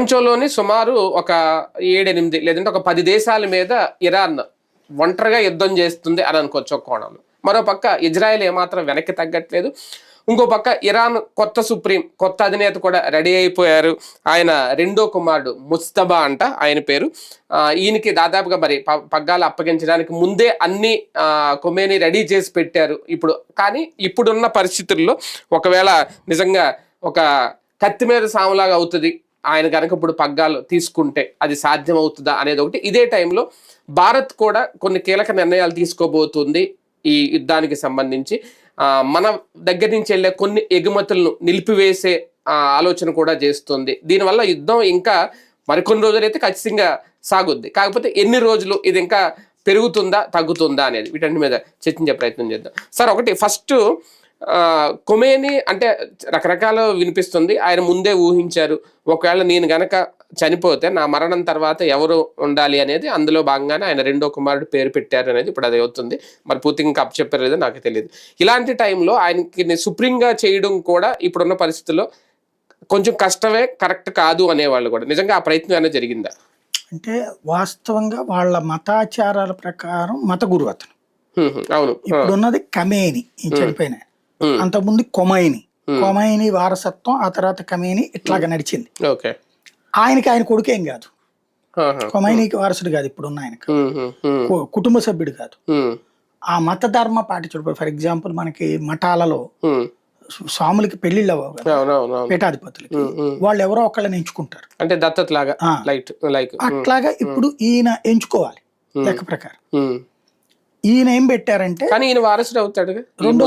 ప్రపంచంలోని సుమారు ఒక 7-8 లేదంటే ఒక 10 దేశాల మీద ఇరాన్ ఒంటరిగా యుద్ధం చేస్తుంది అని అనుకోవచ్చు ఒక కోణంలో. మరో పక్క ఇజ్రాయెల్ ఏమాత్రం వెనక్కి తగ్గట్లేదు. ఇంకో పక్క ఇరాన్ కొత్త అధినేత కూడా రెడీ అయిపోయారు. ఆయన రెండో కుమారుడు ముస్తబా అంట ఆయన పేరు. ఈయనకి దాదాపుగా మరి పగ్గాలు అప్పగించడానికి ముందే అన్ని ఖొమేనీ రెడీ చేసి పెట్టారు. కానీ ఇప్పుడున్న పరిస్థితుల్లో ఒకవేళ నిజంగా ఒక కత్తి మీద సాములాగా అవుతుంది ఆయన కనుక ఇప్పుడు పగ్గాలు తీసుకుంటే అది సాధ్యం అవుతుందా అనేది ఒకటి. ఇదే టైంలో భారత్ కూడా కొన్ని కీలక నిర్ణయాలు తీసుకోబోతుంది ఈ యుద్ధానికి సంబంధించి. మన దగ్గర నుంచి వెళ్ళే కొన్ని ఎగుమతులను నిలిపివేసే ఆలోచన కూడా చేస్తుంది. దీనివల్ల యుద్ధం ఇంకా మరికొన్ని రోజులు అయితే ఖచ్చితంగా సాగుద్ది. కాకపోతే ఎన్ని రోజులు ఇది ఇంకా పెరుగుతుందా తగ్గుతుందా అనేది వీటన్నిటి మీద చర్చించే ప్రయత్నం చేద్దాం. సార్, ఒకటి ఫస్ట్ ఖొమేనీ అంటే రకరకాల వినిపిస్తుంది. ఆయన ముందే ఊహించారు, ఒకవేళ నేను గనక చనిపోతే నా మరణం తర్వాత ఎవరు ఉండాలి అనేది. అందులో భాగంగానే ఆయన రెండో కుమారుడు పేరు పెట్టారు అనేది ఇప్పుడు అది అవుతుంది. మరి పూర్తిగా ఇంకా చెప్పారు లేదో నాకు తెలియదు. ఇలాంటి టైంలో ఆయనకి సుప్రీంగా చేయడం కూడా ఇప్పుడున్న పరిస్థితుల్లో కొంచెం కష్టమే, కరెక్ట్ కాదు అనేవాళ్ళు కూడా. నిజంగా ఆ ప్రయత్నం అనేది జరిగిందా? అంటే వాస్తవంగా వాళ్ళ మతాచారాల ప్రకారం మత గురువు అతను. అవును. ఇప్పుడున్నది ఖమేనీ చనిపోయిన, అంతకుముందు కొమైనీ వారసత్వం, ఆ తర్వాత ఖమేనీ ఇట్లాగా నడిచింది. ఆయన కొడుకేం కాదు, ఖొమైనీకి వారసుడు కాదు ఇప్పుడున్న ఆయనకు, కుటుంబ సభ్యుడు కాదు. ఆ మత ధర్మ పాటించడు. ఫర్ ఎగ్జాంపుల్ మనకి మఠాలలో స్వాములకి పెళ్లిళ్ళు అవ్వవు కదా, పీఠాధిపతులకి, వాళ్ళు ఎవరో ఒకళ్ళని ఎంచుకుంటారు, అంటే దత్తత లాగా. అట్లాగా ఇప్పుడు ఈయన ఎంచుకోవాలి లెక్క ప్రకారం. ఈయన ఏం పెట్టారంటే ఈయన వారసుడు అవుతాడు, రెండో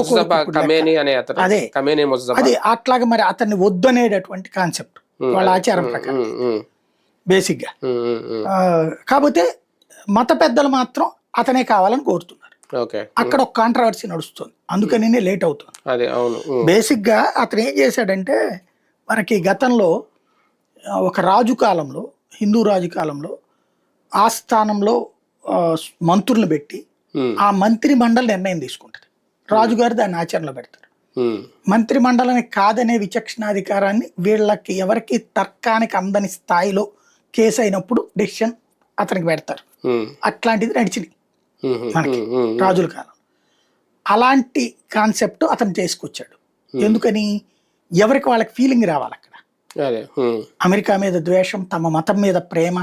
అదే అట్లాగా. మరి అతన్ని వద్దు అనేటటువంటి కాన్సెప్ట్ వాళ్ళ ఆచారం ప్రకారం బేసిక్ గా. కాకపోతే మత పెద్దలు మాత్రం అతనే కావాలని కోరుతున్నారు. అక్కడ ఒక కాంట్రవర్సీ నడుస్తుంది, అందుకని లేట్ అవుతుంది. బేసిక్ గా అతను ఏం చేశాడంటే, మనకి గతంలో ఒక రాజు కాలంలో, హిందూ రాజు కాలంలో ఆస్థానంలో మంత్రులను పెట్టి ఆ మంత్రి మండలి నిర్ణయం తీసుకుంటది, రాజుగారు దాన్ని ఆచరణలో పెడతారు. మంత్రి మండలిని కాదనే విచక్షణాధికారాన్ని వీళ్ళకి ఎవరికి తర్కానికి అందని స్థాయిలో కేసు అయినప్పుడు డెసిషన్ అతనికి పెడతారు. అట్లాంటిది నడిచింది మనకి రాజుల కాలం. అలాంటి కాన్సెప్ట్ అతను చేసుకొచ్చాడు. ఎందుకని? ఎవరికి వాళ్ళకి ఫీలింగ్ రావాలి అక్కడ. అమెరికా మీద ద్వేషం, తమ మతం మీద ప్రేమ,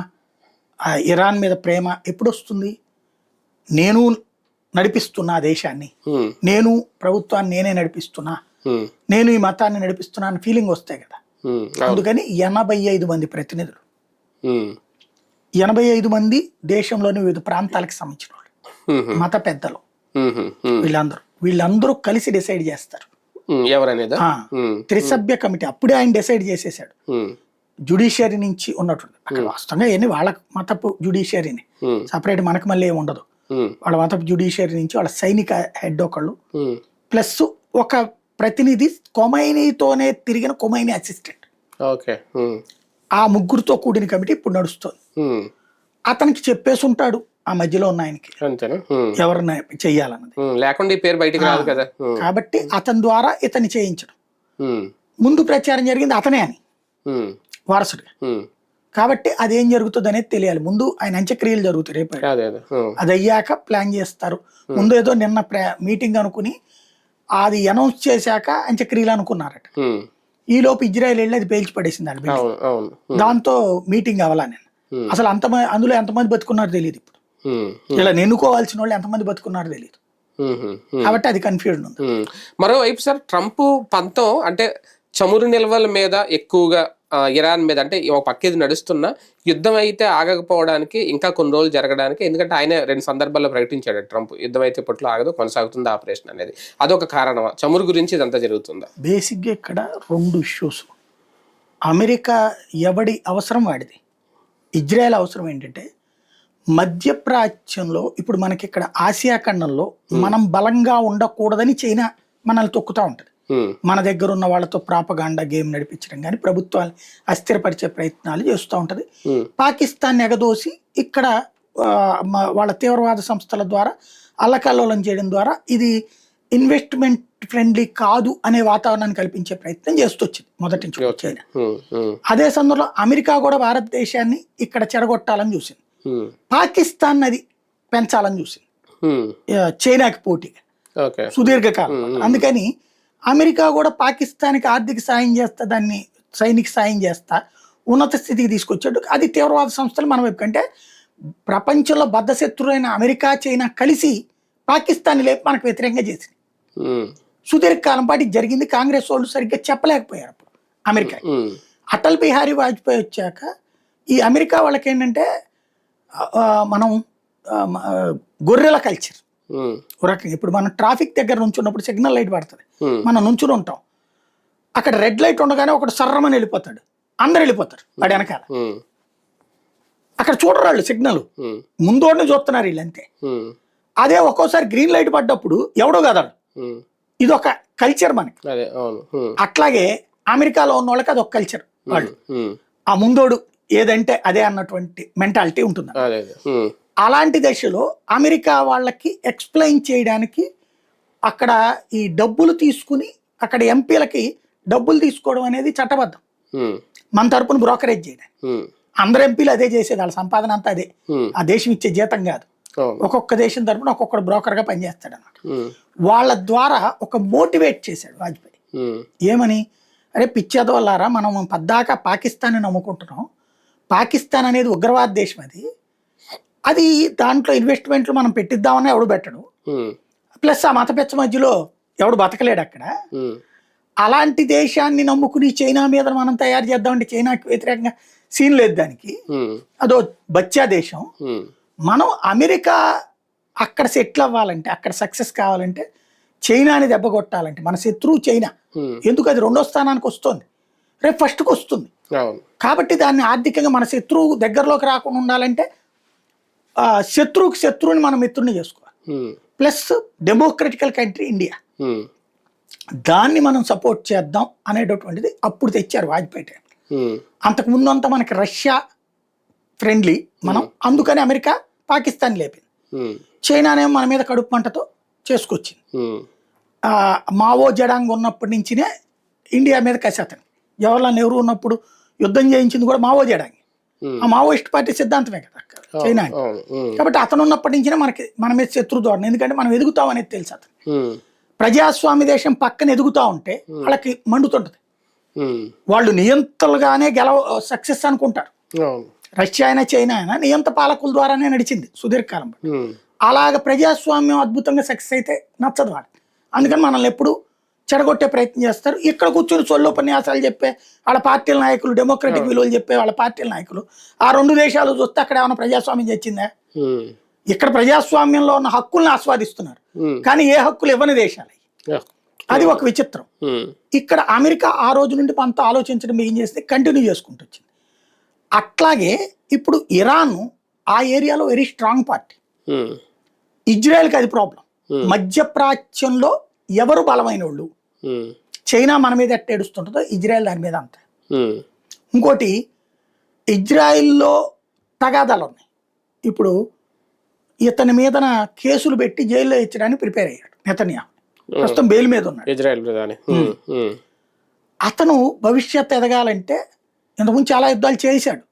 ఇరాన్ మీద ప్రేమ ఎప్పుడు వస్తుంది? నేను నడిపిస్తున్నా దేశాన్ని, నేను ప్రభుత్వాన్ని నేనే నడిపిస్తున్నా, నేను ఈ మతాన్ని నడిపిస్తున్నా అని ఫీలింగ్ వస్తాయి కదా. అందుకని 85 మంది ప్రతినిధులు, 85 మంది దేశంలోని వివిధ ప్రాంతాలకు సంబంధించిన వాళ్ళు, మత పెద్దలు, వీళ్ళందరూ కలిసి డిసైడ్ చేస్తారు. త్రిసభ్య కమిటీ అప్పుడే ఆయన డిసైడ్ చేసేసాడు. జ్యుడిషియరీ నుంచి ఉన్నట్టు అక్కడ వాస్తవంగా ఎన్ని వాళ్ళ మతపు జ్యుడిషియరీని సపరేట్, మనకు మళ్ళీ ఏమి ఉండదు. వాళ్ళ మతపు జ్యుడిషియరీ నుంచి వాళ్ళ సైనిక హెడ్ ఒకళ్ళు, ప్లస్ ఒక ప్రతినిధి ఖొమైనీతోనే తిరిగిన ఖొమైనీ అసిస్టెంట్. ఆ ముగ్గురుతో కూడిన కమిటీ ఇప్పుడు నడుస్తుంది. అతనికి చెప్పేసి ఉంటాడు ఆ మధ్యలో ఉన్న ఆయనకి ఎవరిని చెయ్యాలన్నది, లేకుండా పేరు బయటికి రాదు కదా. కాబట్టి అతని ద్వారా ఇతన్ని చేయించడం. ముందు ప్రచారం జరిగింది అతనే అని వారసుడిగా. కాబట్టి అదేం జరుగుతుంది అనేది తెలియాలి. ముందు ఆయన అంత్యక్రియలు జరుగుతాయి రేపు, అది అయ్యాక ప్లాన్ చేస్తారు. ముందు ఏదో నిన్న మీటింగ్ అనుకుని అది అనౌన్స్ చేశాక అంత్యక్రియలు అనుకున్నారట. ఈ లోపు ఇజ్రాయెల్ వెళ్ళి అది పేల్చి పడేసింది. దాంతో మీటింగ్ అవ్వాలా నేను అసలు అందులో ఎంతమంది బతుకున్నారో తెలియదు. ఇప్పుడు ఇలా ఎన్నుకోవాల్సిన వాళ్ళు ఎంతమంది బతుకున్నారో తెలియదు. కాబట్టి అది కన్ఫ్యూజన్ ఉంది. మరోవైపు సార్, ట్రంప్ పంతం అంటే చమురు నిల్వల మీద ఎక్కువగా, ఇరాన్ మీద, అంటే ఒక పక్క ఇది నడుస్తున్న యుద్ధం అయితే ఆగకపోవడానికి ఇంకా కొన్ని రోజులు జరగడానికి, ఎందుకంటే ఆయన 2 సందర్భాల్లో ప్రకటించాడు ట్రంప్, యుద్ధం అయితే ఇప్పట్లో ఆగదు, కొనసాగుతుంది ఆపరేషన్ అనేది. అదొక కారణమా? చమురు గురించి ఇదంతా జరుగుతుందా? బేసిక్గా ఇక్కడ 2 ఇష్యూస్. అమెరికా ఎవడి అవసరం వాడిది, ఇజ్రాయెల్ అవసరం ఏంటంటే మధ్యప్రాచ్యంలో ఇప్పుడు మనకి ఇక్కడ ఆసియా ఖండంలో మనం బలంగా ఉండకూడదని చైనా మనల్ని తొక్కుతూ ఉంటది. మన దగ్గర ఉన్న వాళ్ళతో ప్రాపగాండా గేమ్ నడిపించడం కానీ, ప్రభుత్వాలు అస్థిరపరిచే ప్రయత్నాలు చేస్తూ ఉంటది. పాకిస్తాన్ ఎగదోసి ఇక్కడ వాళ్ళ తీవ్రవాద సంస్థల ద్వారా అల్లకల్లోలం చేయడం ద్వారా ఇది ఇన్వెస్ట్మెంట్ ఫ్రెండ్లీ కాదు అనే వాతావరణాన్ని కల్పించే ప్రయత్నం చేస్తూ వచ్చింది మొదటి నుంచి కూడా చైనా. అదే సందర్భంలో అమెరికా కూడా భారతదేశాన్ని ఇక్కడ చెడగొట్టాలని చూసింది. పాకిస్తాన్ అది పెంచాలని చూసింది చైనాకి పోటీగా సుదీర్ఘకాలం. అందుకని అమెరికా కూడా పాకిస్తాన్కి ఆర్థిక సాయం చేస్తా, దాన్ని సైనిక సాయం చేస్తా ఉన్నత స్థితికి తీసుకొచ్చాడు. అది తీవ్రవాద సంస్థలు మన వైపు కంటే ప్రపంచంలో బద్ధశత్రువైన అమెరికా చైనా కలిసి పాకిస్తాన్ లేపు మనకు వ్యతిరేకంగా చేసింది. సుదీర్ఘకాలం పాటు జరిగింది. కాంగ్రెస్ వాళ్ళు సరిగ్గా చెప్పలేకపోయారు అప్పుడు అమెరికా. అటల్ బిహారీ వాజ్పేయి వచ్చాక ఈ అమెరికా వాళ్ళకి ఏంటంటే మనం గొర్రెల కల్చర్ రకంగా. ఇప్పుడు మనం ట్రాఫిక్ దగ్గర నుంచున్నప్పుడు సిగ్నల్ లైట్ పడుతుంది, మనం నుంచుని ఉంటాం. అక్కడ రెడ్ లైట్ ఉండగానే ఒకటి సర్రమని వెళ్ళిపోతాడు, అందరు వెళ్ళిపోతారు వాడు వెనకాల. అక్కడ చూడరు వాళ్ళు సిగ్నల్, ముందోడిని చూస్తున్నారు వీళ్ళు అంతే. అదే ఒక్కోసారి గ్రీన్ లైట్ పడ్డప్పుడు ఎవడో కదడు. ఇది ఒక కల్చర్ మనకి. అట్లాగే అమెరికాలో ఉన్న వాళ్ళకి అది ఒక కల్చర్. వాళ్ళు ఆ ముందోడు ఏదంటే అదే అన్నటువంటి మెంటాలిటీ ఉంటుంది. అలాంటి దశలో అమెరికా వాళ్ళకి ఎక్స్ప్లెయిన్ చేయడానికి అక్కడ ఈ డబ్బులు తీసుకుని అక్కడ ఎంపీలకి డబ్బులు తీసుకోవడం అనేది చట్టబద్ధం. మన తరపున బ్రోకరేజ్ చేయడానికి అందరు ఎంపీలు అదే చేసేది, వాళ్ళ సంపాదన అంతా అదే. ఆ దేశం ఇచ్చే జీతం కాదు, ఒక్కొక్క దేశం తరపున ఒక్కొక్కడు బ్రోకర్ గా పనిచేస్తాడు అన్నమాట. వాళ్ళ ద్వారా ఒక మోటివేట్ చేశాడు వాజ్పేయి. ఏమని, అరే పిచ్చేదవల్లారా, మనం పద్దాకా పాకిస్తాన్ నమ్ముకుంటున్నాం, పాకిస్తాన్ అనేది ఉగ్రవాద దేశం, అది దాంట్లో ఇన్వెస్ట్మెంట్లు మనం పెట్టిద్దామని ఎవడు పెట్టడు, ప్లస్ ఆ మతపెచ్చ మధ్యలో ఎవడు బతకలేడు అక్కడ. అలాంటి దేశాన్ని నమ్ముకుని చైనా మీద మనం తయారు చేద్దామంటే చైనాకి వ్యతిరేకంగా సీన్ లేదు దానికి, అదో బచ్చా దేశం. మనం అమెరికా అక్కడ సెటిల్ అవ్వాలంటే, అక్కడ సక్సెస్ కావాలంటే, చైనాని దెబ్బ కొట్టాలంటే మన శత్రువు చైనా. ఎందుకు అది 2వ స్థానానికి వస్తుంది, రేపు ఫస్ట్కి వస్తుంది. కాబట్టి దాన్ని ఆర్థికంగా మన శత్రువు దగ్గరలోకి రాకుండా ఉండాలంటే శత్రువుకి శత్రువుని మనం మిత్రుని చేసుకోవాలి. ప్లస్ డెమోక్రటికల్ కంట్రీ ఇండియా, దాన్ని మనం సపోర్ట్ చేద్దాం అనేటటువంటిది అప్పుడు తెచ్చారు వాజ్పేయి టైం. అంతకుముందు అంతా మనకి రష్యా ఫ్రెండ్లీ మనం, అందుకని అమెరికా పాకిస్తాన్ లేపింది. చైనానేమో మన మీద కడుపు మంటతో చేసుకొచ్చింది. మావో జడాంగ్ ఉన్నప్పటి నుంచినే ఇండియా మీద కసేతని. జవహర్లాల్ నెహ్రూ ఉన్నప్పుడు యుద్ధం చేయించింది కూడా మావో జడాంగ్. ఆ మావోయిస్ట్ పార్టీ సిద్ధాంతమే కదా చైనా. కాబట్టి అతను ఉన్నప్పటి నుంచినే మన మీద శత్రు ధోరణి, ఎందుకంటే మనం ఎదుగుతాం అనేది తెలుసు అతను. ప్రజాస్వామ్య దేశం పక్కన ఎదుగుతా ఉంటే వాళ్ళకి మండుతుంటది. వాళ్ళు నియంతలుగానే సక్సెస్ అనుకుంటారు. రష్యా అయినా చైనా అయినా నియంత పాలకుల ద్వారానే నడిచింది సుదీర్ఘకాలం. అలాగ ప్రజాస్వామ్యం అద్భుతంగా సక్సెస్ అయితే నచ్చదు వాడు. అందుకని మనల్ని ఎప్పుడు చెడగొట్టే ప్రయత్నం చేస్తారు. ఇక్కడ కూర్చొని సొల్లోపన్యాసాలు చెప్పే వాళ్ళ పార్టీల నాయకులు, డెమోక్రటిక్ విలువలు చెప్పే వాళ్ళ పార్టీల నాయకులు, ఆ 2 దేశాలు చూస్తే అక్కడ ఏమైనా ప్రజాస్వామ్యం తెచ్చిందా? ఇక్కడ ప్రజాస్వామ్యంలో ఉన్న హక్కుల్ని ఆస్వాదిస్తున్నారు, కానీ ఏ హక్కులు ఇవ్వని దేశాలు. అది ఒక విచిత్రం. ఇక్కడ అమెరికా ఆ రోజు నుండి అంత ఆలోచించడం ఏం చేస్తే కంటిన్యూ చేసుకుంటూ వచ్చింది. అట్లాగే ఇప్పుడు ఇరాన్ ఆ ఏరియాలో వెరీ స్ట్రాంగ్ పార్టీ. ఇజ్రాయెల్కి అది ప్రాబ్లం. మధ్యప్రాచ్యంలో ఎవరు బలమైన వాళ్ళు, చైనా మన మీద ఎట్టేడుస్తుంటుందో ఇజ్రాయెల్ దాని మీద అంత. ఇంకోటి, ఇజ్రాయెల్లో తగాదాలు ఉన్నాయి. ఇప్పుడు ఇతని మీదన కేసులు పెట్టి జైల్లో ఇచ్చడానికి ప్రిపేర్ అయ్యాడు నెతన్యాహు. ప్రస్తుతం బెయిల్ మీద ఉన్నాడు. ఇజ్రాయెల్ ప్రధాని. అతను భవిష్యత్ ఎదగాలంటే ఇంతకుముందు చాలా యుద్ధాలు చేశాడు.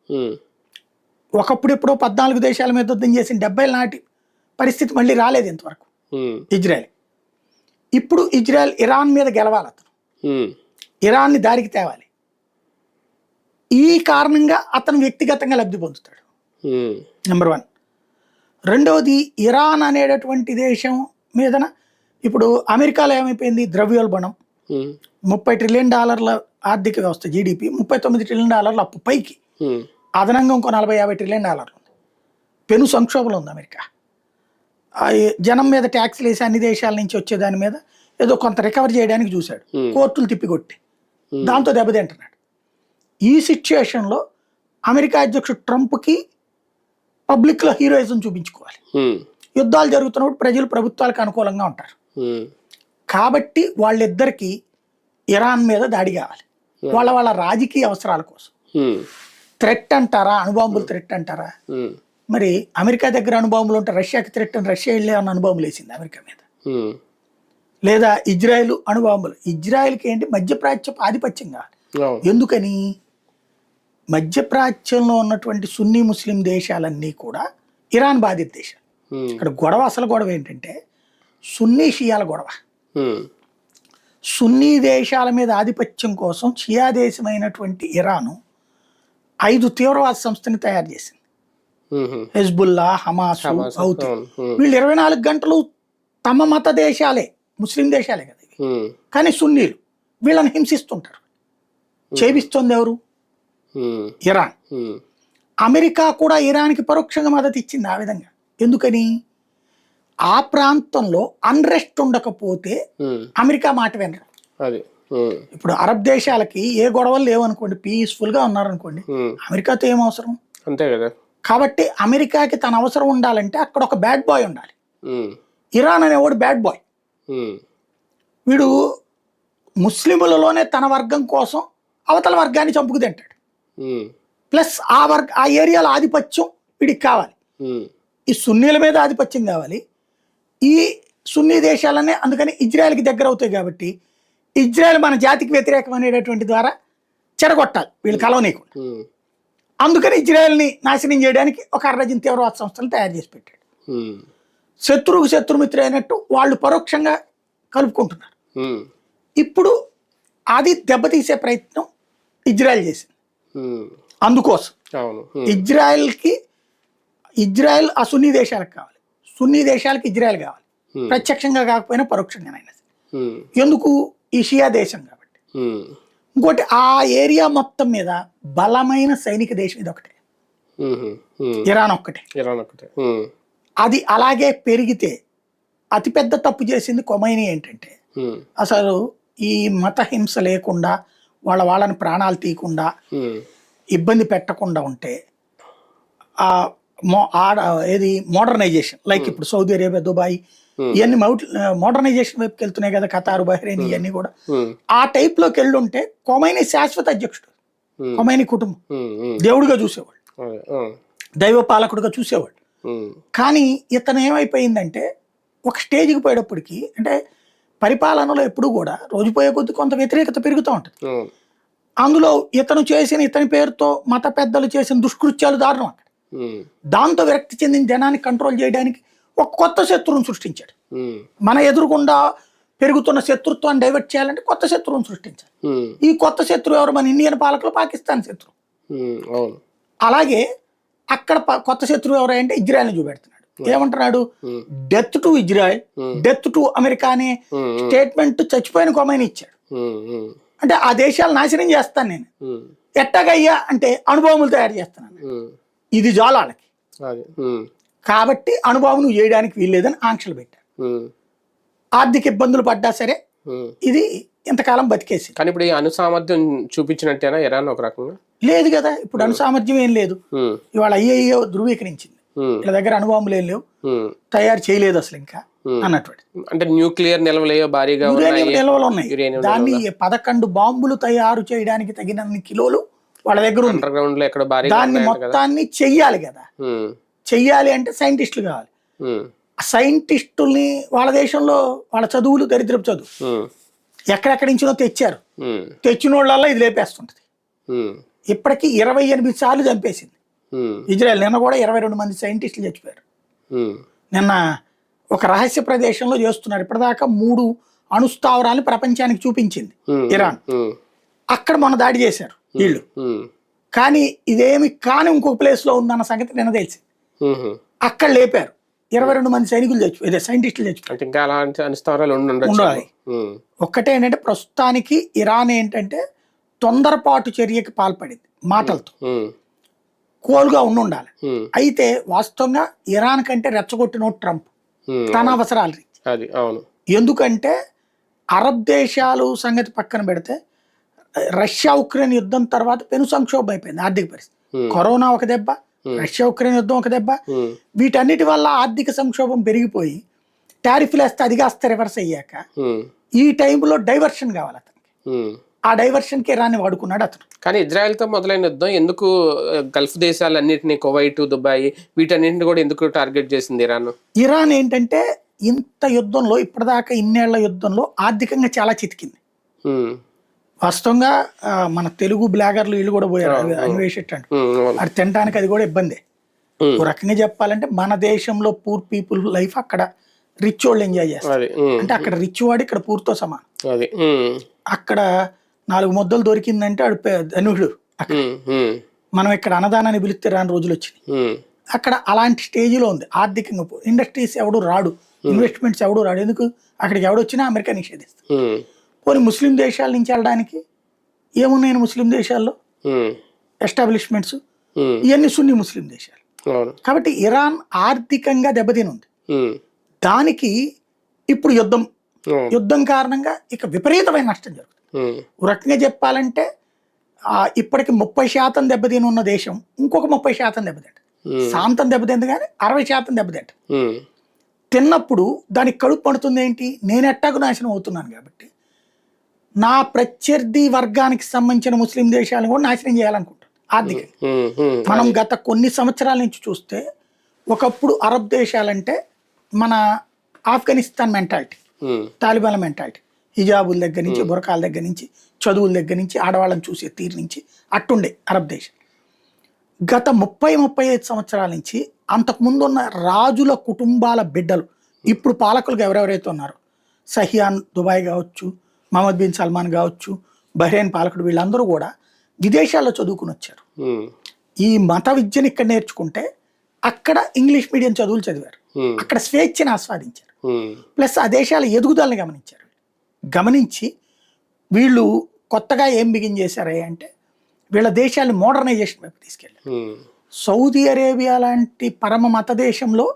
ఒకప్పుడు ఎప్పుడో 14 దేశాల మీద యుద్ధం చేసిన 70 నాటి పరిస్థితి మళ్ళీ రాలేదు ఇంతవరకు ఇజ్రాయెల్. ఇప్పుడు ఇజ్రాయెల్ ఇరాన్ మీద గెలవాలి, అతను ఇరాన్ని దారికి తేవాలి. ఈ కారణంగా అతను వ్యక్తిగతంగా లబ్ధి పొందుతాడు, నెంబర్ 1. రెండవది, ఇరాన్ అనేటటువంటి దేశం మీదన ఇప్పుడు అమెరికాలో ఏమైపోయింది, ద్రవ్యోల్బణం, $30 ట్రిలియన్ ఆర్థిక వ్యవస్థ, జీడిపి, $39 ట్రిలియన్ అప్పు పైకి, అదనంగా ఇంకో $40-50 ట్రిలియన్ ఉంది. పెను సంక్షోభంలో ఉంది అమెరికా. జనం మీద ట్యాక్స్లు వేసి అన్ని దేశాల నుంచి వచ్చే దాని మీద ఏదో కొంత రికవర్ చేయడానికి చూశాడు, కోర్టులు తిప్పికొట్టి దాంతో దెబ్బతింటున్నాడు. ఈ సిచ్యుయేషన్లో అమెరికా అధ్యక్షుడు ట్రంప్కి పబ్లిక్లో హీరోయిజం చూపించుకోవాలి. యుద్ధాలు జరుగుతున్నప్పుడు ప్రజలు ప్రభుత్వాలకు అనుకూలంగా ఉంటారు. కాబట్టి వాళ్ళిద్దరికి ఇరాన్ మీద దాడి కావాలి, వాళ్ళ రాజకీయ అవసరాల కోసం. థ్రెట్ అంటారా, అణుబాంబులు థ్రెట్ అంటారా? మరి అమెరికా దగ్గర అణుబాంబులు ఉంటే రష్యాకి థ్రెట్ అని రష్యా వెళ్ళే అన్న అణుబాంబులు వేసింది అమెరికా మీద. లేదా ఇజ్రాయెల్ అణుబాంబులు. ఇజ్రాయెల్కి ఏంటి మధ్యప్రాచ్యపు ఆధిపత్యం కావాలి. అవును. ఎందుకని? మధ్యప్రాచ్యంలో ఉన్నటువంటి సున్నీ ముస్లిం దేశాలన్నీ కూడా ఇరాన్ బాధిత దేశాలు. ఉమ్, ఇక్కడ గొడవ, అసలు గొడవ ఏంటంటే సున్నీ షియాల గొడవ. ఉమ్, సున్నీ దేశాల మీద ఆధిపత్యం కోసం షియా దేశమైనటువంటి ఇరాను 5 తీవ్రవాద సంస్థని తయారు చేసింది. ఉమ్, హెజ్బుల్లా, హమాస్, హమాస్, హౌతీ. అవును, ఉమ్, వీళ్ళు 24 గంటలు తమ మత దేశాలే, ముస్లిం దేశాలే కదా ఇవి. ఉమ్, కానీ సున్నీలు వీళ్ళని హింసిస్తుంటారు. చేపిస్తుంది ఎవరు? ఉమ్, ఇరాన్. ఉమ్, అమెరికా కూడా ఇరాన్కి పరోక్షంగా మద్దతు ఇచ్చింది ఆ విధంగా. ఎందుకని? ఆ ప్రాంతంలో అన్రెస్ట్ ఉండకపోతే ఉమ్, అమెరికా మాట వినరు. అది. ఉమ్, ఇప్పుడు అరబ్ దేశాలకి ఏ గొడవలు లేవనుకోండి, పీస్ఫుల్గా ఉన్నారనుకోండి, ఉమ్, అమెరికాతో ఏం అవసరం? అంతే కదా. కాబట్టి అమెరికాకి తన అవసరం ఉండాలంటే అక్కడ ఒక బ్యాడ్ బాయ్ ఉండాలి. ఉమ్, ఇరాన్ అనేవాడు బ్యాడ్ బాయ్. ఉమ్, వీడు ముస్లిములలోనే తన వర్గం కోసం అవతల వర్గాన్ని చంపుకు తింటాడు. ఉమ్, ప్లస్ ఆ ఏరియాలో ఆధిపత్యం వీడికి కావాలి. ఉమ్, ఈ సున్నీల మీద ఆధిపత్యం కావాలి. ఈ సున్నీ దేశాలనే అందుకని ఇజ్రాయెల్కి దగ్గర అవుతాయి. కాబట్టి ఇజ్రాయెల్ మన జాతికి వ్యతిరేకం అనేటటువంటి ద్వారా చెడగొట్టాలి వీళ్ళు కలవనీయకుండా. ఉమ్, అందుకని ఇజ్రాయెల్ని నాశనం చేయడానికి ఒక 6 తీవ్రవాద సంస్థలు తయారు చేసి పెట్టాడు. ఉమ్, శత్రువుకు శత్రుమిత్రుడు అయినట్టు వాళ్ళు పరోక్షంగా కలుపుకుంటున్నారు. ఉమ్, ఇప్పుడు అది దెబ్బతీసే ప్రయత్నం ఇజ్రాయెల్ చేసింది. ఉమ్, అందుకోసం అవును. ఉమ్, ఇజ్రాయెల్ ఆ సున్నీ దేశాలకు కావాలి, సున్నీ దేశాలకు ఇజ్రాయెల్ కావాలి. ఉమ్, ప్రత్యక్షంగా కాకపోయినా పరోక్షంగానైనా. ఉమ్, ఎందుకు? ఈ షియా దేశం కాబట్టి. ఉమ్, ఇంకోటి ఆ ఏరియా మొత్తం మీద బలమైన సైనిక దేశం ఇది ఒకటే, ఉమ్, ఉమ్, ఇరాన్ ఒక్కటే. ఇరాన్ ఒకటే. ఉమ్, అది అలాగే పెరిగితే అతిపెద్ద తప్పు చేసింది ఖొమైనీ. ఏంటంటే ఉమ్, అసలు ఈ మత హింస లేకుండా వాళ్ళని ప్రాణాలు తీయకుండా ఉమ్, ఇబ్బంది పెట్టకుండా ఉంటే ఏది మోడర్నైజేషన్, లైక్ ఇప్పుడు సౌదీ అరేబియా, దుబాయ్ ఇవన్నీ మోడర్నైజేషన్ వైపుకి వెళ్తున్నాయి కదా, ఖతారు, బహ్రెయిన్ ఇవన్నీ కూడా. ఉమ్, ఆ టైప్లోకి వెళ్ళుంటే ఖొమైనీ శాశ్వత అధ్యక్షుడు, ఉమ్, ఖొమైనీ కుటుంబం ఉమ్, ఉమ్, దేవుడిగా చూసేవాడు, అదే, ఆ, దైవ పాలకుడుగా చూసేవాడు. ఉమ్, కానీ ఇతను ఏమైపోయిందంటే ఒక స్టేజ్కి పోయేటప్పటికి, అంటే పరిపాలనలో ఎప్పుడు కూడా రోజు పోయే కొద్ది కొంత వ్యతిరేకత పెరుగుతూ ఉంటుంది. అవును. అందులో ఇతని పేరుతో మత పెద్దలు చేసిన దుష్కృత్యాలు దారుణం అక్కడ. ఉమ్, దాంతో విరక్తి చెందిన జనాన్ని కంట్రోల్ చేయడానికి ఒక కొత్త శత్రువును సృష్టించాడు. ఉమ్, మన ఎదురుగుండా పెరుగుతున్న శత్రుత్వాన్ని డైవర్ట్ చేయాలంటే కొత్త శత్రువును సృష్టించాలి. ఉమ్, ఈ కొత్త శత్రువు ఎవరు? మన ఇండియన్ పాలకులు, పాకిస్తాన్ శత్రువు. ఉమ్, అవును. అలాగే అక్కడ కొత్త శత్రువు ఎవరంటే ఇజ్రాయెల్ని చూపెడుతున్నాడు. ఏమంటున్నాడు? Um, death to Israel, death to America అనే ఉమ్, స్టేట్మెంట్ చచ్చిపోయిన ఖొమైనీ ఇచ్చాడు. ఉమ్, ఉమ్, అంటే ఆ దేశాలు నాశనం చేస్తాను నేను. ఉమ్, ఎట్టగయ్యా అంటే అణుబాంబులు తయారు చేస్తున్నాను. ఉమ్, ఇది చాలు వాళ్ళకి. అది. ఉమ్, కాబట్టి అణుబాంబు నువ్వు చేయడానికి వీల్లేదని ఆంక్షలు పెట్టారు. ఉమ్, ఆర్థిక ఇబ్బందులు పడ్డా సరే ఉమ్. ఇది ఇంతకాలం బతికేసి కానీ ఇప్పుడు ఈ అణుసామర్థ్యం చూపించినట్టేనా ఇరాన్ ఒక రకంగా? లేదు కదా. ఇప్పుడు అణుసామర్థ్యం ఏం లేదు. ఉమ్, ఇవాళ ఐఏఈ ధృవీకరించింది ఉమ్, వీళ్ళ దగ్గర అణుబాంబులు ఏం లేవు, ఉమ్. తయారు చేయలేదు అసలు ఇంకా అన్నటువంటి. అంటే న్యూక్లియర్ నిల్వలేయో భారీగా యురేనియం ఉన్నాయి. నిల్వలు ఉన్నాయి. యురేనియం దాన్ని 11 బాంబులు తయారు చేయడానికి తగినన్ని కిలోలు వాళ్ళ దగ్గర ఉంది. అండర్ గ్రౌండ్ లో ఎక్కడ భారీగా దాన్ని ఉన్నాయంట కదా. మొత్తాన్ని చెయ్యాలి కదా. ఉమ్, చెయ్యాలి అంటే సైంటిస్టులు కావాలి. ఉమ్, ఆ సైంటిస్టుల్ని వాళ్ళ దేశంలో వాళ్ళ చదువులు దరిద్రపు చదువు ఉమ్, ఎక్కడెక్కడి నుంచో తెచ్చారు. ఉమ్, తెచ్చిన వాళ్ళల్లో ఇది లేపేస్తుంటది. ఉమ్, ఇప్పటికీ 28 సార్లు చంపేసింది ఉమ్, ఇజ్రాయెల్. నిన్న కూడా 22 మంది సైంటిస్టులు చచ్చిపోయారు. ఉమ్, నిన్న ఒక రహస్య ప్రదేశంలో చేస్తున్నారు. ఇప్పటిదాకా 3 అణుస్థావరాలను ప్రపంచానికి చూపించింది ఉమ్, ఇరాన్. ఉమ్, అక్కడ మొన్న దాడి చేశారు వీళ్ళు. ఉమ్, కానీ ఇదేమి కాని ఇంకొక ప్లేస్లో ఉందన్న సంగతి నిన్న తెలిసింది. ఉమ్. అక్కడ లేపారు. 22 మంది సైనికులు చచ్చిపోయారు, సైంటిస్టులు చచ్చిపోయారు. అంటే ఇంకా అలాంటి అనుస్థావరాలు ఉండొచ్చు. ఉండాలి. ఉమ్, ఒక్కటే ఏంటంటే ప్రస్తుతానికి ఇరాన్ ఏంటంటే తొందరపాటు చర్యకి పాల్పడింది మాటలతో. ఉమ్, కోలుగా ఉండాలి. ఉమ్, అయితే వాస్తవంగా ఇరాన్ కంటే రెచ్చగొట్టిన ట్రంప్ ఉమ్. తన అవసరాలు రీత్యా. అది అవును. ఎందుకంటే అరబ్ దేశాలు సంగతి పక్కన పెడితే రష్యా ఉక్రెయిన్ యుద్ధం తర్వాత పెను సంక్షోభం అయిపోయింది ఆర్థిక పరిస్థితి. కరోనా ఒక దెబ్బ, రష్యా ఉక్రెయిన్ యుద్ధం ఒక దెబ్బ. ఉమ్, వీటన్నిటి వల్ల ఆర్థిక సంక్షోభం పెరిగిపోయి టారిఫ్లు వేస్తే అది కాస్త రివర్స్ అయ్యాక ఉమ్, ఈ టైంలో డైవర్షన్ కావాలి అతనికి. ఉమ్. ఆ డైవర్షన్కి ఇరాన్ని వాడుకున్నాడు అతను. కానీ ఇజ్రాయెల్తో మొదలైన యుద్ధం ఎందుకు గల్ఫ్ దేశాలన్నింటినీ, కువైట్, దుబాయ్ వీటన్నింటిని కూడా ఎందుకు టార్గెట్ చేసింది ఇరాన్? ఇరాన్ ఏంటంటే ఇంత యుద్ధంలో ఇప్పటిదాకా ఇన్నేళ్ల యుద్ధంలో ఆర్థికంగా చాలా చితికింది. వాస్తవంగా మన తెలుగు బ్లాగర్లు వీళ్ళు కూడా పోయారు అన్వేషిట్ అంటే అది తినడానికి అది కూడా ఇబ్బంది. ఓ రకంగా చెప్పాలంటే మన దేశంలో పూర్ పీపుల్ లైఫ్ అక్కడ రిచ్ వాళ్ళు ఎంజాయ్ చేస్తారు. అంటే అక్కడ రిచ్ వాడు ఇక్కడ పూర్తో సమానం. అక్కడ 4 ముద్దలు దొరికిందంటే ఆడు ధనుడు. అక్కడ మనం ఇక్కడ అన్నదానాన్ని పిలిస్తే రాని రోజులు వచ్చినాయి. అక్కడ అలాంటి స్టేజ్లో ఉంది ఆర్థికంగా. ఇండస్ట్రీస్ ఎవడు రాడు, ఇన్వెస్ట్మెంట్స్ ఎవడు రాడు. ఎందుకు? అక్కడికి ఎవడొచ్చినా అమెరికా నిషేధిస్తుంది. పోనీ ముస్లిం దేశాల నుంచి వెళ్ళడానికి ఏమున్నాయి ముస్లిం దేశాల్లో ఎస్టాబ్లిష్మెంట్స్, ఇవన్నీ సున్నీ ముస్లిం దేశాలు. కాబట్టి ఇరాన్ ఆర్థికంగా దెబ్బతినుంది. దానికి ఇప్పుడు యుద్ధం కారణంగా ఇక విపరీతమైన నష్టం జరుగుతుంది. ఒక రకంగా చెప్పాలంటే ఇప్పటికి 30% దెబ్బతిని ఉన్న దేశం ఇంకొక 30% దెబ్బతింట. శాంతం దెబ్బతింది కానీ 60% దెబ్బతింట. తిన్నప్పుడు దానికి కడుపు పడుతుంది ఏంటి? నేను ఎట్టాకు నాశనం అవుతున్నాను కాబట్టి నా ప్రత్యర్థి వర్గానికి సంబంధించిన ముస్లిం దేశాలను కూడా నాశనం చేయాలనుకుంటాను ఆర్థికంగా. మనం గత కొన్ని సంవత్సరాల నుంచి చూస్తే ఒకప్పుడు అరబ్ దేశాలంటే మన ఆఫ్ఘనిస్తాన్ మెంటాలిటీ, తాలిబాన్ల మెంటాలిటీ, హిజాబుల దగ్గర నుంచి, బురకాల దగ్గర నుంచి, చదువుల దగ్గర నుంచి, ఆడవాళ్ళని చూసే తీరు నుంచి అట్టుండే అరబ్ దేశం. గత 30-35 సంవత్సరాల నుంచి అంతకుముందు ఉన్న రాజుల కుటుంబాల బిడ్డలు ఇప్పుడు పాలకులుగా ఎవరెవరైతే ఉన్నారో, సహియాన్ దుబాయ్ కావచ్చు, మహమ్మద్ బిన్ సల్మాన్ కావచ్చు, బహ్రెయిన్ పాలకుడు, వీళ్ళందరూ కూడా విదేశాల్లో చదువుకుని వచ్చారు. ఈ మత విద్యను ఇక్కడ నేర్చుకుంటే అక్కడ ఇంగ్లీష్ మీడియం చదువులు చదివారు, అక్కడ స్వేచ్ఛను ఆస్వాదించారు. ప్లస్ ఆ దేశాల ఎదుగుదలని గమనించారు. గమనించి వీళ్ళు కొత్తగా ఏం బిగిన్ చేశారు అంటే వీళ్ళ దేశాన్ని మోడర్నైజేషన్ వైపు తీసుకెళ్ళారు. సౌదీ అరేబియా లాంటి పరమ మత దేశంలో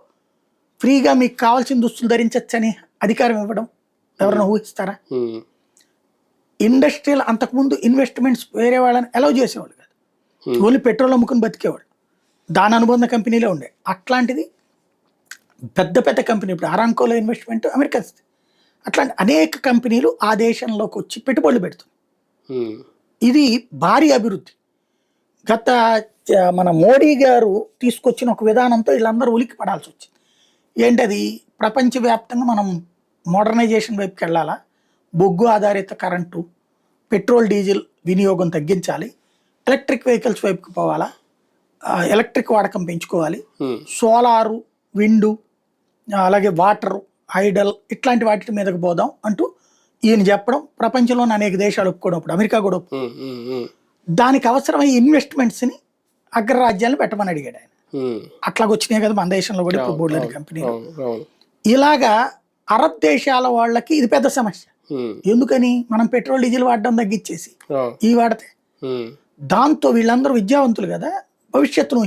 ఫ్రీగా మీకు కావాల్సిన దుస్తులు ధరించచ్చని అధికారం ఇవ్వడం ఎవరైనా ఊహిస్తారా? ఇండస్ట్రియల్ అంతకుముందు ఇన్వెస్ట్మెంట్స్ వేరే వాళ్ళని అలౌ చేసేవాళ్ళు కాదు, ఓన్లీ పెట్రోల్ అమ్ముకుని బతికేవాళ్ళు, దాని అనుబంధ కంపెనీలో ఉండే. అట్లాంటిది పెద్ద పెద్ద కంపెనీ, ఇప్పుడు అరాంకోలో ఇన్వెస్ట్మెంట్ అమెరికా, అట్లాంటి అనేక కంపెనీలు ఆ దేశంలోకి వచ్చి పెట్టుబడులు పెడుతుంది. ఇది భారీ అభివృద్ధి. గత మన మోడీ గారు తీసుకొచ్చిన ఒక విధానంతో వీళ్ళందరూ ఉలిక్కి పడాల్సి వచ్చింది. ఏంటది? ప్రపంచవ్యాప్తంగా మనం మోడర్నైజేషన్ వైపుకి వెళ్ళాలా, బొగ్గు ఆధారిత కరెంటు, పెట్రోల్ డీజిల్ వినియోగం తగ్గించాలి, ఎలక్ట్రిక్ వెహికల్స్ వైపుకి పోవాలా, ఎలక్ట్రిక్ వాడకం పెంచుకోవాలి, సోలారు, విండు, అలాగే వాటరు, హైడల్ ఇట్లాంటి వాటి మీదకి పోదాం అంటూ ఈయన చెప్పడం ప్రపంచంలోని అనేక దేశాలు ఒప్పుకోవడం, ఇప్పుడు అమెరికా కూడా దానికి అవసరమయ్యే ఇన్వెస్ట్మెంట్స్ని అగ్రరాజ్యాలను పెట్టమని అడిగాడు ఆయన. అట్లాగొచ్చినాయి కదా మన దేశంలో కూడా ఇప్పుడు బోర్డుల కంపెనీలు. ఇలాగా అరబ్ దేశాల వాళ్ళకి ఇది పెద్ద సమస్య. ఎందుకని? మనం పెట్రోల్ డీజిల్ వాడడం తగ్గించేసి ఇవి వాడితే, దాంతో వీళ్ళందరూ విద్యావంతులు కదా, భవిష్యత్తును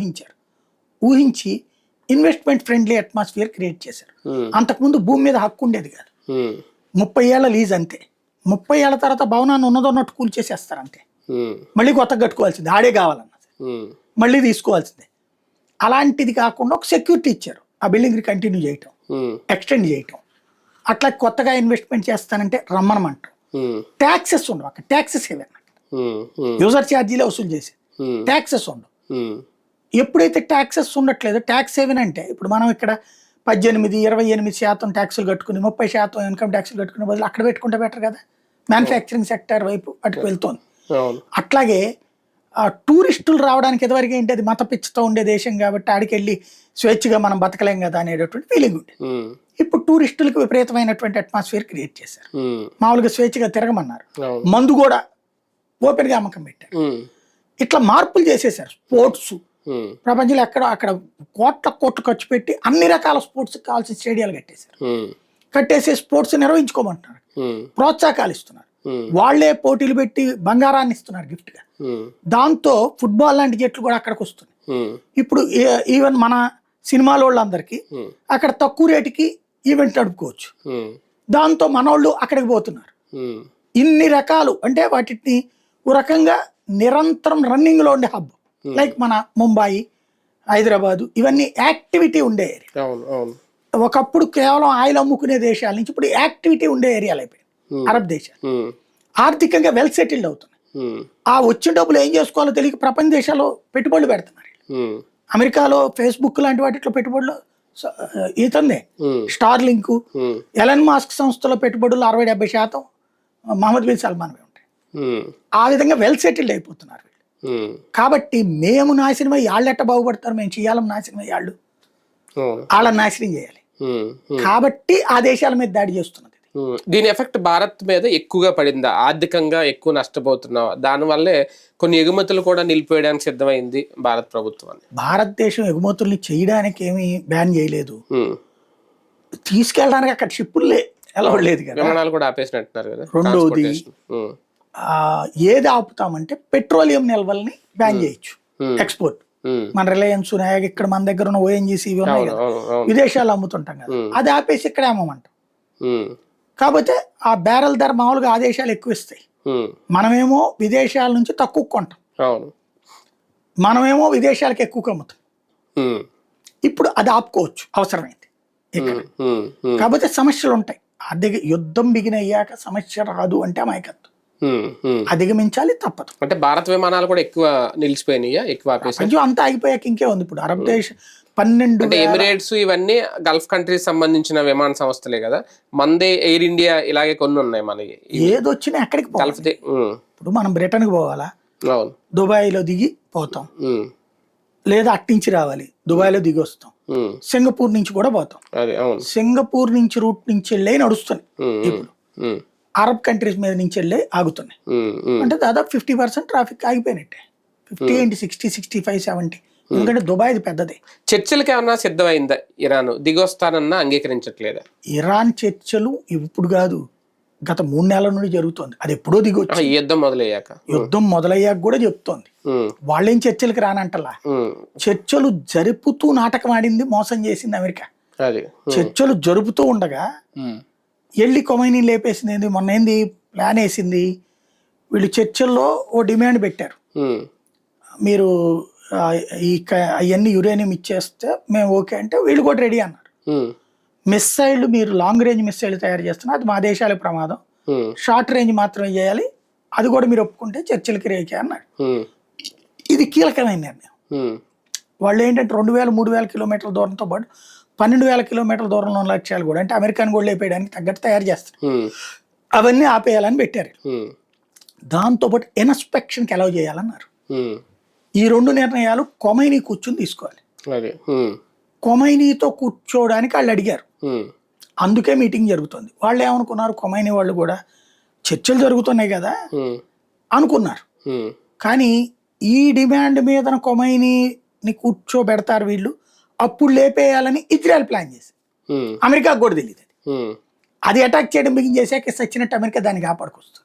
ఊహించి ఇన్వెస్ట్మెంట్ ఫ్రెండ్లీ అట్మాస్ఫియర్ క్రియేట్ చేశారు. అంతకుముందు భూమి మీద హక్కు ఉండేది కాదు, 30 ఏళ్ల లీజ్ అంతే. 30 ఏళ్ల తర్వాత భవనాన్ని ఉన్నదన్నట్టు కూల్చేసేస్తారు అంతే, మళ్ళీ కొత్తగా కట్టుకోవాల్సిందే, ఆడే కావాలన్నది మళ్ళీ తీసుకోవాల్సిందే. అలాంటిది కాకుండా ఒక సెక్యూరిటీ ఇచ్చారు, ఆ బిల్డింగ్ కంటిన్యూ చేయటం, ఎక్స్టెండ్ చేయటం. అట్లా కొత్తగా ఇన్వెస్ట్మెంట్ చేస్తానంటే రమ్మనమంటారు. ట్యాక్సెస్ ఉండవు అక్కడ, ట్యాక్సెస్ ఏవన్నా యూజర్ ఛార్జీలే వసూలు చేసి, ట్యాక్సెస్ ఉండవు. ఎప్పుడైతే ట్యాక్సెస్ ఉండట్లేదు, ట్యాక్స్ ఏమనంటే ఇప్పుడు మనం ఇక్కడ 18-28% ట్యాక్సులు కట్టుకుని 30% ఇన్కమ్ ట్యాక్సులు కట్టుకునే బదులు అక్కడ పెట్టుకుంటే బెటర్ కదా, మ్యానుఫ్యాక్చరింగ్ సెక్టర్ వైపు అటుకు వెళ్తుంది. అట్లాగే టూరిస్టులు రావడానికి ఎదువరకు ఏంటి, అది మత పిచ్చితో ఉండే దేశం కాబట్టి ఆడికి వెళ్ళి స్వేచ్ఛగా మనం బతకలేం కదా అనేటటువంటి ఫీలింగ్ ఉంది. ఇప్పుడు టూరిస్టులకు విపరీతమైనటువంటి అట్మాస్ఫియర్ క్రియేట్ చేశారు, మామూలుగా స్వేచ్ఛగా తిరగమన్నారు, మందు కూడా ఓపెన్గా అమ్మకం పెట్టారు. ఇట్లా మార్పులు చేసేసారు. స్పోర్ట్స్ ప్రపంచంలో అక్కడ కోట్ల ఖర్చు పెట్టి అన్ని రకాల స్పోర్ట్స్ కావాల్సిన స్టేడియాలు కట్టేసి స్పోర్ట్స్ నిర్వహించుకోమంటున్నారు, ప్రోత్సాహకాలు ఇస్తున్నారు, వాళ్లే పోటీలు పెట్టి బంగారాన్ని ఇస్తున్నారు గిఫ్ట్ గా. దాంతో ఫుట్బాల్ లాంటి జట్లు కూడా అక్కడికి వస్తున్నాయి. ఇప్పుడు ఈవెన్ మన సినిమాల వాళ్ళందరికీ అక్కడ తక్కువ రేటుకి ఈవెంట్ నడుపుకోవచ్చు, దాంతో మనోళ్ళు అక్కడికి పోతున్నారు. ఇన్ని రకాలు అంటే వాటిని ఓ రకంగా నిరంతరం రన్నింగ్ లో ఉండే హబ్, లైక్ మన ముంబాయి, హైదరాబాదు, ఇవన్నీ యాక్టివిటీ ఉండే ఏరియా. ఒకప్పుడు కేవలం ఆయిల్ అమ్ముకునే దేశాల నుంచి ఇప్పుడు యాక్టివిటీ ఉండే ఏరియాలు అయిపోయాయి అరబ్ దేశాలు. ఆర్థికంగా వెల్ సెటిల్డ్ అవుతున్నాయి. ఆ వచ్చిన డబ్బులు ఏం చేసుకోవాలో తెలియక ప్రపంచ దేశాల్లో పెట్టుబడులు పెడుతున్నారు. అమెరికాలో ఫేస్బుక్ లాంటి వాటిలో పెట్టుబడులు ఇతందే స్టార్ లింక్, ఎలన్ మాస్క్ సంస్థలో పెట్టుబడులు 60-70% మహమ్మద్ బిన్ సల్మాన్వే ఉంటాయి. ఆ విధంగా వెల్ సెటిల్డ్ అయిపోతున్నారు వీళ్ళు. కాబట్టి మేము నాశనమై వాళ్ళు ఎట్ట బాగుపడతారు, మేము చేయాలని నాశనమై వాళ్ళని నాశనం చేయాలి. కాబట్టి ఆ దేశాల మీద దాడి చేస్తున్నది. దీని ఎఫెక్ట్ భారత్ మీద ఎక్కువగా పడిందా? ఆర్థికంగా ఎక్కువ నష్టపోతున్నావా? దానివల్లే కొన్ని ఎగుమతులు కూడా నిలిపేయడానికి సిద్ధమైంది భారత ప్రభుత్వం. భారతదేశం ఎగుమతుల్ని చేయడానికి ఏమి బ్యాన్ చేయలేదు, తీసుకెళ్ళడానికి అక్కడ షిప్పులే అలౌడ్ లేదు కదా, విమానాలు కూడా ఆపేసినట్టున్నారు కదా. రెండోది ఏది ఆపుతామంటే పెట్రోలియం నిల్వల్ని బ్యాన్ చేయొచ్చు, ఎక్స్పోర్ట్. మన రిలయన్స్ ఇక్కడ మన దగ్గర ఉన్న ఓఎన్జీసీ ఇవి ఉన్నాయి కదా, విదేశాలు అమ్ముతుంటాం కదా, అది ఆపేసి ఇక్కడ అమ్మమంటాం. కాకపోతే ఆ బ్యారెల్ ధర మామూలుగా ఆ దేశాలు ఎక్కువ ఇస్తాయి, మనమేమో విదేశాల నుంచి తక్కువ కొంటాం, మనమేమో విదేశాలకు ఎక్కువ అమ్ముతాం. ఇప్పుడు అది ఆపుకోవచ్చు అవసరమైంది ఇక్కడ. కాకపోతే సమస్యలు ఉంటాయి. యుద్ధం బిగిన్ అయ్యాక సమస్య రాదు అంటే అమాయకత్వం, అధిగమించాలి, తప్పదు. అంటే భారత విమానాలు కూడా ఎక్కువ నిలిచిపోయినాయా, ఎక్కువ కొంచెం అంతా ఆగిపోయాక ఇంకే ఉంది. ఇప్పుడు అరబ్ దేశం 12 ఎమిరేట్స్ ఇవన్నీ గల్ఫ్ కంట్రీస్ సంబంధించిన విమాన సంస్థలే కదా. మందే ఎయిర్ ఇండియా ఇలాగే కొన్ని ఉన్నాయి మనకి. ఏదొచ్చినా ఎక్కడికి పోవాలి. ఇప్పుడు మనం బ్రిటన్కి పోవాలా, దుబాయ్లో దిగి పోతాం, లేదా అట్టించి రావాలి, దుబాయ్లో దిగి వస్తాం, సింగపూర్ నుంచి కూడా పోతాం. సింగపూర్ నుంచి రూట్ నుంచి వెళ్ళి నడుస్తున్నాయి. ఇప్పుడు అరబ్ కంట్రీస్ మీద నుంచి వెళ్ళి ఆగుతున్నాయి. అంటే దాదాపు 50% ట్రాఫిక్ ఆగిపోయినట్టే. 50 ఏంటి 60, 65, 70. ఎందుకంటే దుబాయ్ పెద్దది. చర్చలకు ఏమన్నా సిద్ధమైందా ఇరాన్? దిగొస్తానన్నా అంగీకరించట్లేదా? ఇరాన్ చర్చలు ఇప్పుడు కాదు, గత 3 నెలల నుండి జరుగుతోంది. అది ఎప్పుడో దిగొచ్చు, యుద్ధం మొదలయ్యాక కూడా చెప్తోంది. వాళ్ళేం చర్చలకు రానంటలా, చర్చలు జరుపుతూ నాటకం ఆడింది, మోసం చేసింది అమెరికా. చర్చలు జరుపుతూ ఉండగా వెళ్ళి కొమైని లేపేసింది. ఏంది మొన్న ఏంది ప్లాన్ వేసింది, వీళ్ళు చర్చల్లో ఓ డిమాండ్ పెట్టారు, మీరు అవన్నీ యురేనియం ఇచ్చేస్తే మేము ఓకే అంటే వీళ్ళు కూడా రెడీ అన్నారు. మిస్సైళ్ళు మీరు లాంగ్ రేంజ్ మిస్సైల్ తయారు చేస్తున్నారు, అది మా దేశాలకు ప్రమాదం, షార్ట్ రేంజ్ మాత్రమే చేయాలి, అది కూడా మీరు ఒప్పుకుంటే చర్చలకి రేకే అన్నారు. ఇది కీలకమైన నిర్ణయం. వాళ్ళు ఏంటంటే 2000-3000 కిలోమీటర్ల దూరంతో పాటు 12,000 కిలోమీటర్ల దూరంలో ఉన్న లక్ష్యాలు కూడా, అంటే అమెరికాను కూడా లేపేయడానికి తగ్గట్టు తయారు చేస్తారు, అవన్నీ ఆపేయాలని పెట్టారు. దాంతోపాటు ఇన్స్పెక్షన్కి అలౌ చేయాలన్నారు. ఈ 2 నిర్ణయాలు కొమైనీ కూర్చొని తీసుకోవాలి. కొమైనీతో కూర్చోవడానికి వాళ్ళు అడిగారు, అందుకే మీటింగ్ జరుగుతుంది. వాళ్ళు ఏమనుకున్నారు, కొమైనీ వాళ్ళు కూడా చర్చలు జరుగుతున్నాయి కదా అనుకున్నారు. కానీ ఈ డిమాండ్ మీద కొమైనీని కూర్చోబెడతారు వీళ్ళు, అప్పుడు లేపేయాలని ఇజ్రాయెల్ ప్లాన్ చేసి అమెరికాకు కూడా తెలియదు. అది అటాక్ చేయడం బిగిన్ చేశాక సచ్చినట్టు అమెరికా దాన్ని కాపాడుకొస్తుంది.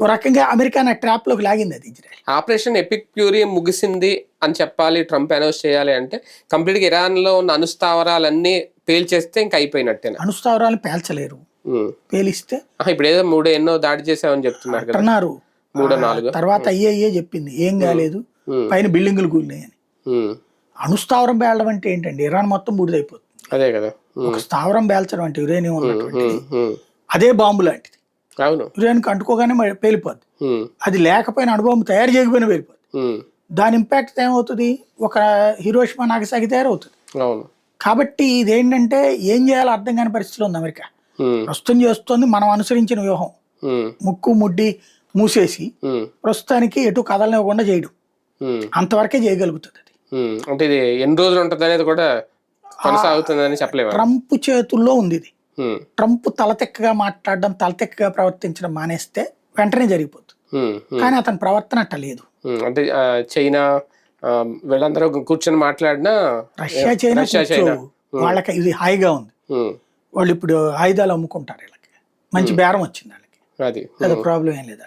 ఒక రకంగా అమెరికా నా ట్రాప్ లోకి లాగింది అది ఇజ్రాయెల్. ఆపరేషన్ ఎపిక్ ఫ్యూరీ ముగిసింది అని చెప్పాలి, ట్రంప్ అనౌన్స్ చేయాలి అంటే కంప్లీట్ గా ఇరాన్ లో ఉన్న అణుస్థావరాలన్నీ పేల్చేస్తే ఇంకా అయిపోయినట్టే. అణుస్థావరాలు పేల్చలేరు, పేలిస్తే ఇప్పుడు ఏదో 3 దాడి చేసామని చెప్తున్నారు కదా, 3-4 తర్వాత అయ్యే చెప్పింది ఏం కాలేదు, పైన బిల్డింగులు కూలినాయని. అణుస్థావరం పేలడం అంటే ఏంటండి, ఇరాన్ మొత్తం బూడిదైపోతుంది. అదే కదా, ఒక స్థావరం పేల్చడం అంటే యురేనియం ఉన్నటువంటి అదే బాంబు లాంటిది. యురేనియం అంటుకోగానే పేలిపోద్ది, అది లేకపోయినా అణుబాంబు తయారు చేయకపోయినా పేలిపోద్ది. దాని ఇంపాక్ట్ ఏమవుతుంది, ఒక హిరోషిమా నాగసాకి తయారవుతుంది. కాబట్టి ఇదేంటంటే ఏం చేయాలో అర్థం కాని పరిస్థితిలో ఉంది అమెరికా. ప్రస్తుతం చేస్తుంది మనం అనుసరించిన వ్యూహం, ముక్కు ముడ్డి మూసేసి ప్రస్తుతానికి ఎటు కదలనివ్వకుండా చేయడం, అంతవరకే చేయగలుగుతుంది. అది అంటే ఇది ఎన్ని రోజులు ఉంటుంది అనేది కూడా కొనసాగుతుందని చెప్పలేము. ట్రంప్ చేతుల్లో ఉంది ఇది. ట్రంప్ తలతెక్కగా మాట్లాడడం, తలతెక్కగా ప్రవర్తించడం మానేస్తే వెంటనే జరిగిపోతుంది. కానీ అతని ప్రవర్తన అట్ట లేదు. అంటే చైనా వీళ్ళందరూ కూర్చొని మాట్లాడినా, రష్యా చైనా వాళ్ళకి ఇది హాయిగా ఉంది. వాళ్ళు ఇప్పుడు ఆయుధాలు అమ్ముకుంటారు, వీళ్ళకి మంచి బేరం వచ్చింది వాళ్ళకి, అది ప్రాబ్లం ఏం లేదు.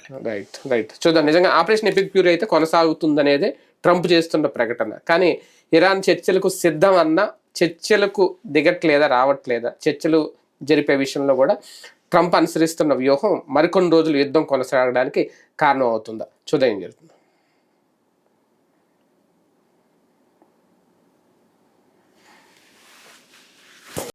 రైట్ చూద్దాం. నిజంగా ఆపరేషన్ ఎపిక్ ఫ్యూరీ అయితే కొనసాగుతుంది అనేది ట్రంప్ చేస్తున్న ప్రకటన. కానీ ఇరాన్ చర్చలకు సిద్ధం అన్నా చర్చలకు దిగట్లేదా, రావట్లేదా, చర్చలు జరిపే విషయంలో కూడా ట్రంప్ అనుసరిస్తున్న వ్యూహం మరికొన్ని రోజులు యుద్ధం కొనసాగడానికి కారణం అవుతుందా? చూద్దాం ఏం జరుగుతుంది.